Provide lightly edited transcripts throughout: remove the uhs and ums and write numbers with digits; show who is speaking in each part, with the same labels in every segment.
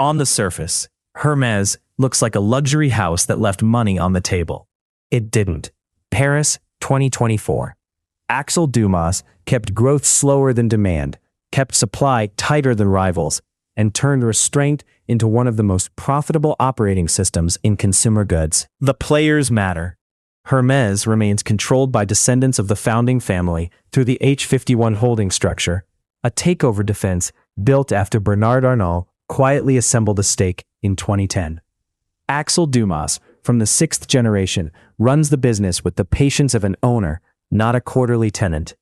Speaker 1: On the surface, Hermes looks like a luxury house that left money on the table. It didn't. Paris, 2024. Axel Dumas kept growth slower than demand, kept supply tighter than rivals, and turned restraint into one of the most profitable operating systems in consumer goods. The players matter. Hermes remains controlled by descendants of the founding family through the H51 holding structure, a takeover defense built after Bernard Arnault quietly assembled a stake in 2010. Axel Dumas, from the sixth generation, runs the business with the patience of an owner, not a quarterly tenant.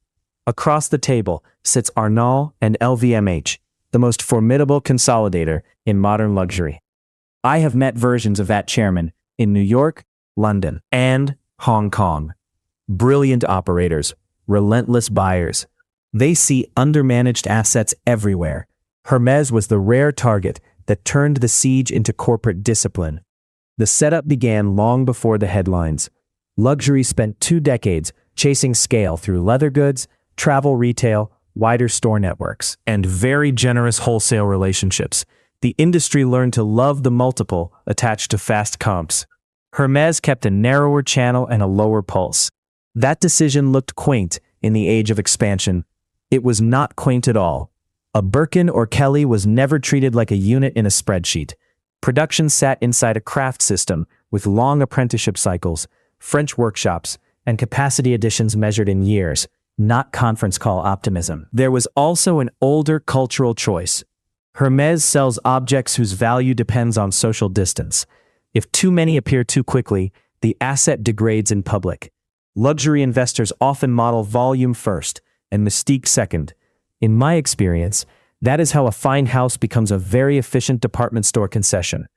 Speaker 1: Across the table sits Arnault and LVMH, the most formidable consolidator in modern luxury. I have met versions of that chairman in New York, London, and Hong Kong. Brilliant operators, relentless buyers. They see undermanaged assets everywhere. Hermes was the rare target that turned the siege into corporate discipline. The setup began long before the headlines. Luxury spent 2 decades chasing scale through leather goods, travel retail, wider store networks, and very generous wholesale relationships. The industry learned to love the multiple attached to fast comps. Hermes kept a narrower channel and a lower pulse. That decision looked quaint in the age of expansion. It was not quaint at all. A Birkin or Kelly was never treated like a unit in a spreadsheet. Production sat inside a craft system with long apprenticeship cycles, French workshops, and capacity additions measured in years, not conference call optimism. There was also an older cultural choice. Hermes sells objects whose value depends on social distance. If too many appear too quickly, the asset degrades in public. Luxury investors often model volume first and mystique second. In my experience, that is how a fine house becomes a very efficient department store concession.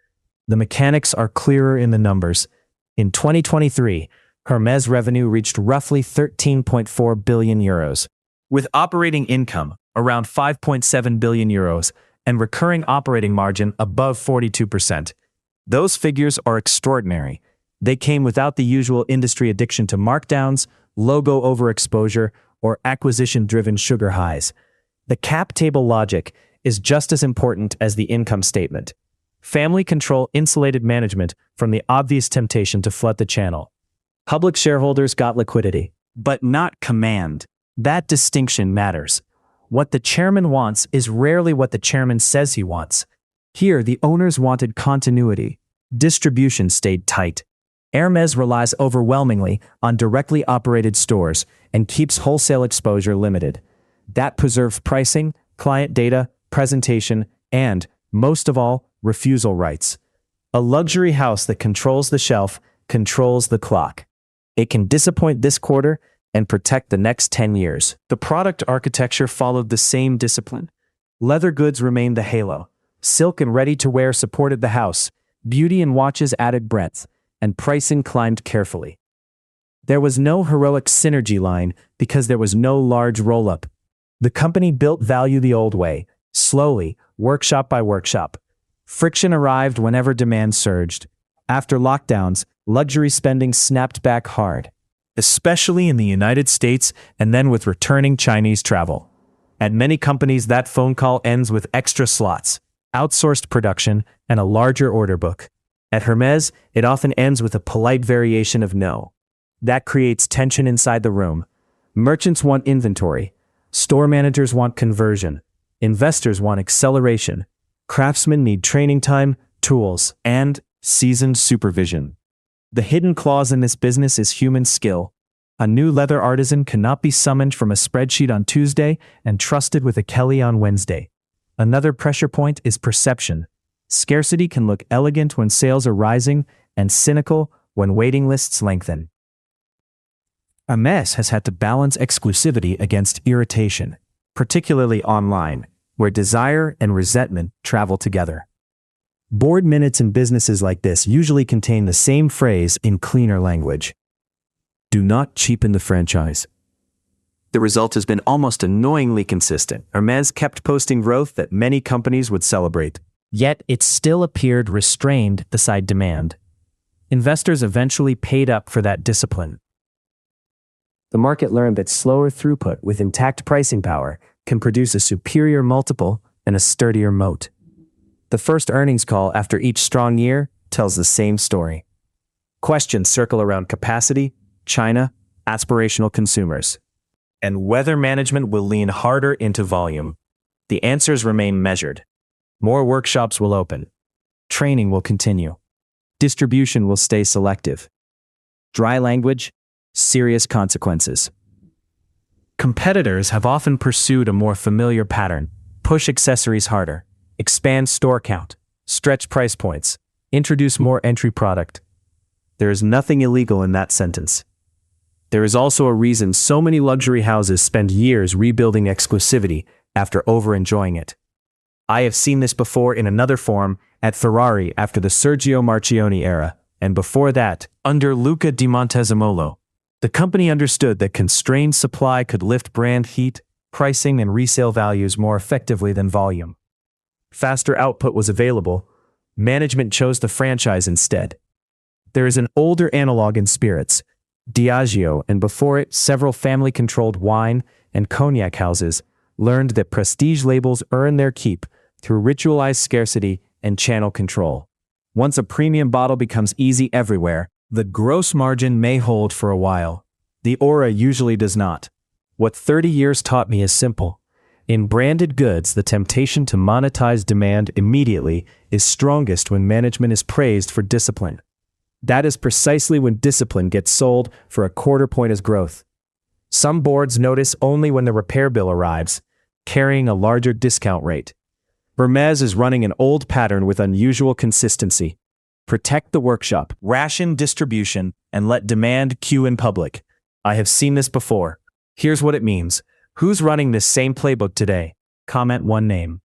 Speaker 1: The mechanics are clearer in the numbers. In 2023, Hermes revenue reached roughly 13.4 billion euros, with operating income around 5.7 billion euros and recurring operating margin above 42%. Those figures are extraordinary. They came without the usual industry addiction to markdowns, logo overexposure, or acquisition-driven sugar highs. The cap table logic is just as important as the income statement. Family control insulated management from the obvious temptation to flood the channel. Public shareholders got liquidity, but not command. That distinction matters. What the chairman wants is rarely what the chairman says he wants. Here, the owners wanted continuity. Distribution stayed tight. Hermes relies overwhelmingly on directly operated stores and keeps wholesale exposure limited. That preserves pricing, client data, presentation, and, most of all, refusal rights. A luxury house that controls the shelf controls the clock. It can disappoint this quarter and protect the next 10 years. The product architecture followed the same discipline. Leather goods remained the halo. Silk and ready-to-wear supported the house. Beauty and watches added breadth, and pricing climbed carefully. There was no heroic synergy line because there was no large roll-up. The company built value the old way, slowly, workshop by workshop. Friction arrived whenever demand surged. After lockdowns, luxury spending snapped back hard, especially in the United States and then with returning Chinese travel. At many companies, that phone call ends with extra slots, outsourced production, and a larger order book. At Hermes, it often ends with a polite variation of no. That creates tension inside the room. Merchants want inventory. Store managers want conversion. Investors want acceleration. Craftsmen need training time, tools, and seasoned supervision. The hidden clause in this business is human skill. A new leather artisan cannot be summoned from a spreadsheet on Tuesday and trusted with a Kelly on Wednesday. Another pressure point is perception. Scarcity can look elegant when sales are rising and cynical when waiting lists lengthen. Hermes has had to balance exclusivity against irritation, particularly online, where desire and resentment travel together. Board minutes in businesses like this usually contain the same phrase in cleaner language. Do not cheapen the franchise. The result has been almost annoyingly consistent. Hermes kept posting growth that many companies would celebrate. Yet it still appeared restrained beside demand. Investors eventually paid up for that discipline. The market learned that slower throughput with intact pricing power can produce a superior multiple and a sturdier moat. The first earnings call after each strong year tells the same story. Questions circle around capacity, China, aspirational consumers, and whether management will lean harder into volume. The answers remain measured. More workshops will open. Training will continue. Distribution will stay selective. Dry language, serious consequences. Competitors have often pursued a more familiar pattern: push accessories harder, expand store count, stretch price points, introduce more entry product. There is nothing illegal in that sentence. There is also a reason so many luxury houses spend years rebuilding exclusivity after over-enjoying it. I have seen this before in another form at Ferrari after the Sergio Marchionne era, and before that, under Luca di Montezemolo. The company understood that constrained supply could lift brand heat, pricing, and resale values more effectively than volume. Faster output was available. Management chose the franchise instead. There is an older analog in spirits, Diageo, and before it, several family-controlled wine and cognac houses learned that prestige labels earn their keep through ritualized scarcity and channel control. Once a premium bottle becomes easy everywhere, the gross margin may hold for a while. The aura usually does not. What 30 years taught me is simple. In branded goods, the temptation to monetize demand immediately is strongest when management is praised for discipline. That is precisely when discipline gets sold for a quarter point as growth. Some boards notice only when the repair bill arrives, carrying a larger discount rate. Hermès is running an old pattern with unusual consistency. Protect the workshop, ration distribution, and let demand queue in public. I have seen this before. Here's what it means. Who's running this same playbook today? Comment one name.